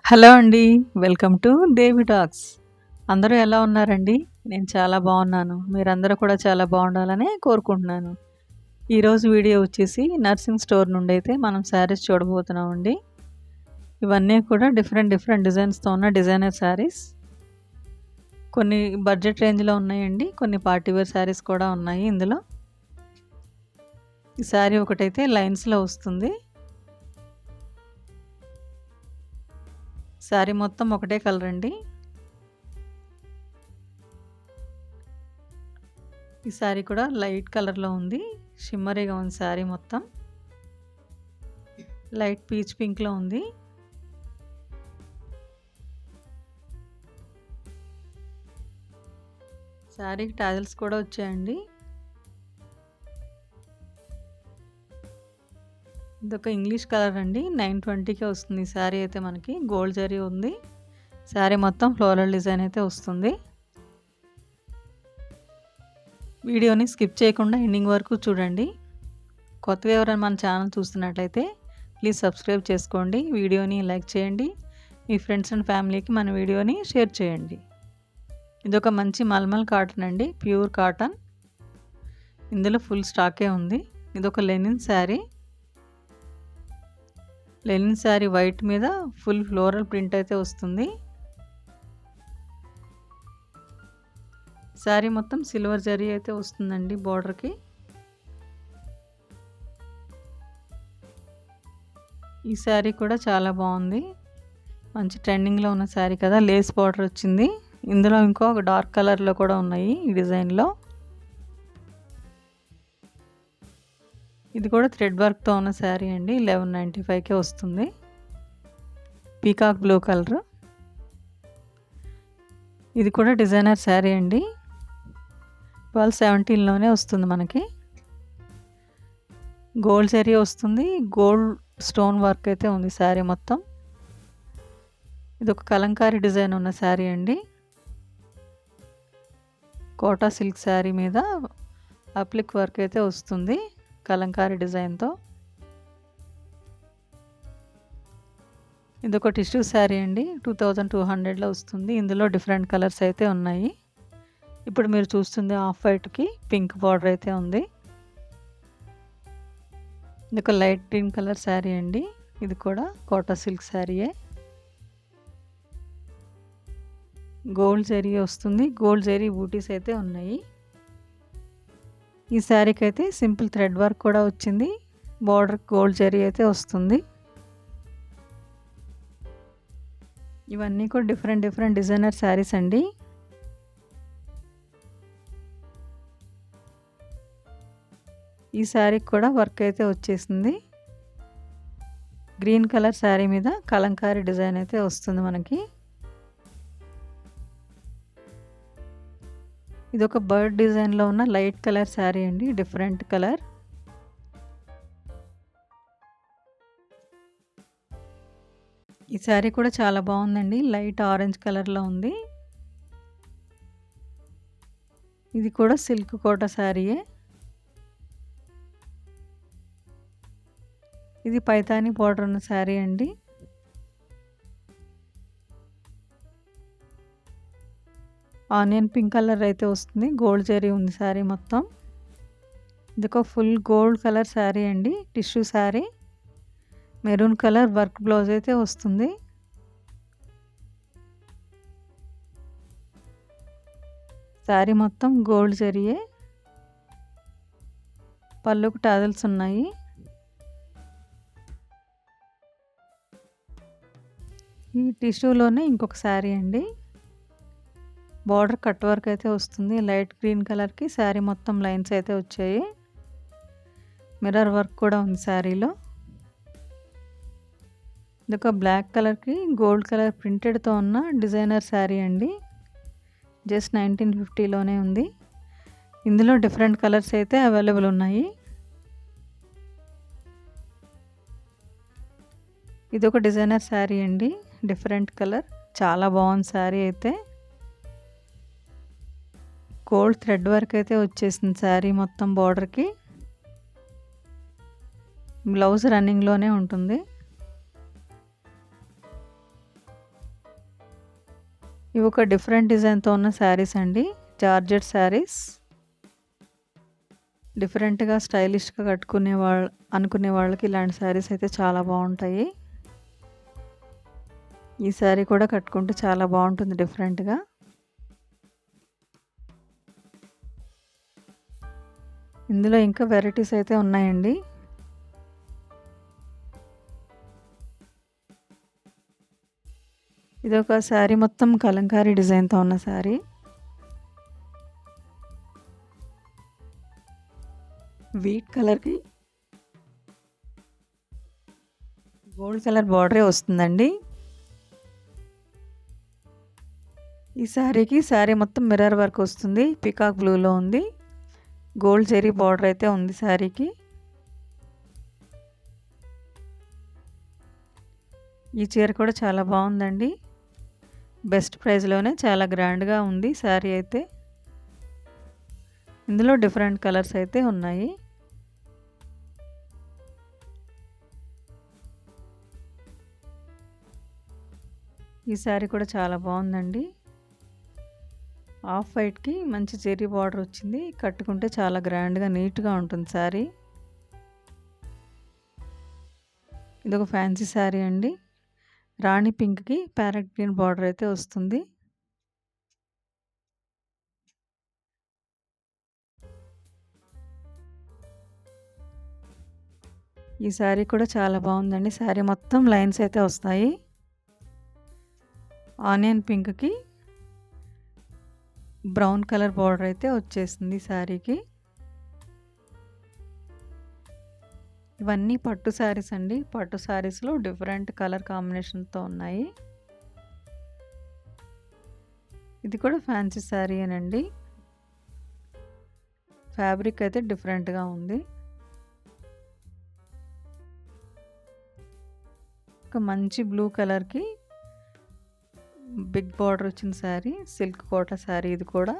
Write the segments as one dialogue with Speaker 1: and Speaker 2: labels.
Speaker 1: Hello అండి. Welcome to Devi talks. అందరూ ఎలా ఉన్నారండి? నేను చాలా బాగున్నాను. మీరందరూ కూడా చాలా బాగుండాలని కోరుకుంటున్నాను. ఈరోజు వీడియో వచ్చేసి నర్సింగ్ స్టోర్ నుండి అయితే మనం శారీస్ చూడబోతున్నామండి. ఇవన్నీ కూడా డిఫరెంట్ డిజైన్స్తో ఉన్న డిజైనర్ శారీస్. కొన్ని బడ్జెట్ రేంజ్లో ఉన్నాయండి. కొన్ని పార్టీ వేర్ శారీస్ కూడా ఉన్నాయి ఇందులో. ఈ శారీ ఒకటైతే లైన్స్లో వస్తుంది. శారీ మొత్తం ఒకటే కలర్ అండి. ఈ శారీ కూడా లైట్ కలర్లో ఉంది. షిమ్మరీగా ఉంది శారీ మొత్తం. లైట్ పీచ్ పింక్లో ఉంది. శారీకి టాజల్స్ కూడా వచ్చాయండి. ఇదొక ఇంగ్లీష్ కలర్ అండి. 920కే వస్తుంది ఈ శారీ అయితే మనకి. గోల్డ్ జరీ ఉంది. శారీ మొత్తం ఫ్లోరల్ డిజైన్ అయితే వస్తుంది. వీడియోని స్కిప్ చేయకుండా ఎండింగ్ వరకు చూడండి. కొత్తగా ఎవరైనా మన ఛానల్ చూస్తున్నట్లయితే ప్లీజ్ సబ్స్క్రైబ్ చేసుకోండి. వీడియోని లైక్ చేయండి. మీ ఫ్రెండ్స్ అండ్ ఫ్యామిలీకి మన వీడియోని షేర్ చేయండి. ఇదొక మంచి మల్మల్ కాటన్ అండి. Pure cotton. ఇందులో ఫుల్ స్టాకే ఉంది. ఇదొక linen sari. Linen sari white మీద ఫుల్ ఫ్లోరల్ ప్రింట్ అయితే వస్తుంది. శారీ మొత్తం సిల్వర్ జరీ అయితే వస్తుందండి బోర్డర్కి. ఈ శారీ కూడా చాలా బాగుంది. మంచి ట్రెండింగ్లో ఉన్న శారీ కదా. లేస్ బార్డర్ వచ్చింది. ఇందులో ఇంకో డార్క్ కలర్లో కూడా ఉన్నాయి ఈ డిజైన్లో. ఇది కూడా థ్రెడ్ వర్క్తో ఉన్న శారీ అండి. 1195కే వస్తుంది. Peacock blue colour. ఇది కూడా డిజైనర్ శారీ అండి. 1217లోనే వస్తుంది మనకి. గోల్డ్ జరీ వస్తుంది. గోల్డ్ స్టోన్ వర్క్ అయితే ఉంది శారీ మొత్తం. ఇది ఒక కలంకారీ డిజైన్ ఉన్న శారీ అండి. కోటా సిల్క్ శారీ మీద అప్లిక్ వర్క్ అయితే వస్తుంది కలంకారీ డిజైన్తో. ఇది ఒక టిష్యూ శారీ అండి. 2200లో వస్తుంది. ఇందులో డిఫరెంట్ కలర్స్ అయితే ఉన్నాయి. ఇప్పుడు మీరు చూస్తుంది ఆఫ్ వైట్కి పింక్ బార్డర్ అయితే ఉంది. ఇది ఒక లైట్ గ్రీన్ కలర్ శారీ అండి. ఇది కూడా కోటా సిల్క్ శారీయే. గోల్డ్ జరీ వస్తుంది. గోల్డ్ జరీ బూటీస్ అయితే ఉన్నాయి. ఈ శారీకి అయితే సింపుల్ థ్రెడ్ వర్క్ కూడా వచ్చింది. బార్డర్ గోల్డ్ జరీ అయితే వస్తుంది. ఇవన్నీ కూడా డిఫరెంట్ డిజైనర్ శారీస్ అండి. ఈ శారీకి కూడా వర్క్ అయితే వచ్చేసింది. గ్రీన్ కలర్ శారీ మీద కలంకారీ డిజైన్ అయితే వస్తుంది మనకి. ఇది ఒక బర్డ్ డిజైన్లో ఉన్న లైట్ కలర్ శారీ అండి. Different colour. ఈ శారీ కూడా చాలా బాగుందండి. లైట్ ఆరెంజ్ కలర్లో ఉంది. ఇది కూడా సిల్క్ కోటా శారీయే. ఇది పైతాని బార్డర్ ఉన్న శారీ అండి. ఆనియన్ పింక్ కలర్ అయితే వస్తుంది. గోల్డ్ జరీ ఉంది శారీ మొత్తం. ఇది ఒక ఫుల్ గోల్డ్ కలర్ శారీ అండి. Tissue sari. Maroon colour work blouse అయితే వస్తుంది. శారీ మొత్తం గోల్డ్ జరీయే. పళ్ళుకు టాజల్స్ ఉన్నాయి. ఈ టిష్యూలోనే ఇంకొక శారీ అండి. బార్డర్ కట్ వర్క్ అయితే వస్తుంది. లైట్ గ్రీన్ కలర్కి శారీ మొత్తం లైన్స్ అయితే వచ్చాయి. మిర్రర్ వర్క్ కూడా ఉంది శారీలో. ఇది ఒక బ్లాక్ కలర్కి గోల్డ్ కలర్ ప్రింటెడ్తో ఉన్న డిజైనర్ శారీ అండి. జస్ట్ 1950లోనే ఉంది. ఇందులో డిఫరెంట్ కలర్స్ అయితే అవైలబుల్ ఉన్నాయి. ఇది ఒక డిజైనర్ శారీ అండి. Different colour. చాలా బాగుంది శారీ అయితే. గోల్డ్ థ్రెడ్ వర్క్ అయితే వచ్చేసింది శారీ మొత్తం బార్డర్కి. బ్లౌజ్ రన్నింగ్లోనే ఉంటుంది. ఇవి ఒక డిఫరెంట్ డిజైన్తో ఉన్న శారీస్ అండి, జార్జెట్ శారీస్. డిఫరెంట్గా స్టైలిష్గా అనుకునే వాళ్ళకి ఇలాంటి శారీస్ అయితే చాలా బాగుంటాయి. ఈ శారీ కూడా కట్టుకుంటే చాలా బాగుంటుంది డిఫరెంట్గా. ఇందులో ఇంకా వెరైటీస్ అయితే ఉన్నాయండి. ఇది ఒక శారీ మొత్తం కలంకారీ డిజైన్తో ఉన్న శారీ. వీట్ కలర్కి గోల్డ్ కలర్ బార్డరే వస్తుందండి. ఈ శారీకి శారీ మొత్తం మిర్రర్ వర్క్ వస్తుంది, పీకాక్ బ్లూలో ఉంది. గోల్డ్ జెరీ బార్డర్ అయితే ఉంది శారీకి. ఈ చీర కూడా చాలా బాగుందండి, బెస్ట్ ప్రైస్లోనే చాలా గ్రాండ్గా ఉంది శారీ అయితే. ఇందులో డిఫరెంట్ కలర్స్ అయితే ఉన్నాయి. ఈ శారీ కూడా చాలా బాగుందండి. ఆఫ్ వైట్కి మంచి జెరీ బార్డర్ వచ్చింది, కట్టుకుంటే చాలా గ్రాండ్గా నీట్గా ఉంటుంది శారీ. ఇది ఒక ఫ్యాన్సీ శారీ అండి, రాణి పింక్కి ప్యారెట్ గ్రీన్ బార్డర్ అయితే వస్తుంది. ఈ శారీ కూడా చాలా బాగుందండి, శారీ మొత్తం లైన్స్ అయితే వస్తాయి. ఆనియన్ పింక్కి బ్రౌన్ కలర్ బార్డర్ అయితే వచ్చేసింది శారీకి. ఇవన్నీ పట్టు శారీస్ అండి, పట్టు శారీస్లో డిఫరెంట్ కలర్ కాంబినేషన్తో ఉన్నాయి. ఇది కూడా ఫ్యాన్సీ శారీ అనండి, ఫ్యాబ్రిక్ అయితే డిఫరెంట్గా ఉంది. ఒక మంచి బ్లూ కలర్కి బిగ్ బార్డర్ వచ్చిన శారీ, సిల్క్ కోట శారీ ఇది కూడా.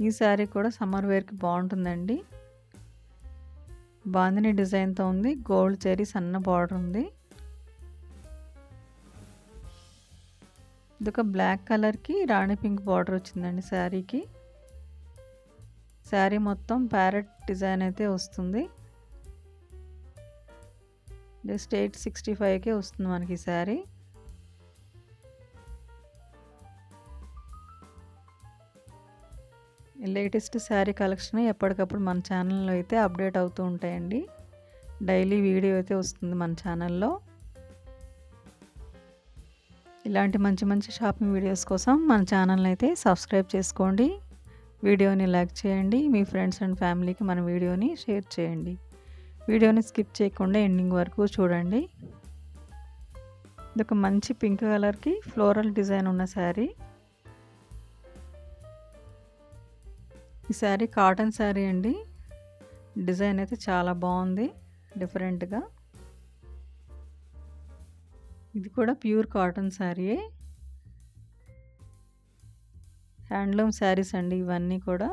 Speaker 1: ఈ శారీ కూడా సమ్మర్ వేర్కి బాగుంటుందండి. బాందిని డిజైన్తో ఉంది, గోల్డ్ జెరీ సన్న బార్డర్ ఉంది. ఇది ఒక బ్లాక్ కలర్కి రాణి పింక్ బార్డర్ వచ్చిందండి శారీకి. శారీ మొత్తం ప్యారెట్ డిజైన్ అయితే వస్తుంది. జస్ట్ 865కే వస్తుంది మనకి ఈ శారీ. లేటెస్ట్ శారీ కలెక్షన్ ఎప్పటికప్పుడు మన ఛానల్లో అయితే అప్డేట్ అవుతూ ఉంటాయండి. డైలీ వీడియో అయితే వస్తుంది మన ఛానల్లో. ఇలాంటి మంచి మంచి షాపింగ్ వీడియోస్ కోసం మన ఛానల్ని అయితే సబ్స్క్రైబ్ చేసుకోండి. వీడియోని లైక్ చేయండి, మీ ఫ్రెండ్స్ అండ్ ఫ్యామిలీకి మన వీడియోని షేర్ చేయండి. వీడియోని స్కిప్ చేయకుండా ఎండింగ్ వరకు చూడండి. ఇది ఒక మంచి పింక్ కలర్కి ఫ్లోరల్ డిజైన్ ఉన్న శారీ. ఈ శారీ కాటన్ శారీ అండి, డిజైన్ అయితే చాలా బాగుంది డిఫరెంట్గా. ఇది కూడా ప్యూర్ కాటన్ శారీయే, హ్యాండ్లూమ్ శారీస్ అండి ఇవన్నీ కూడా.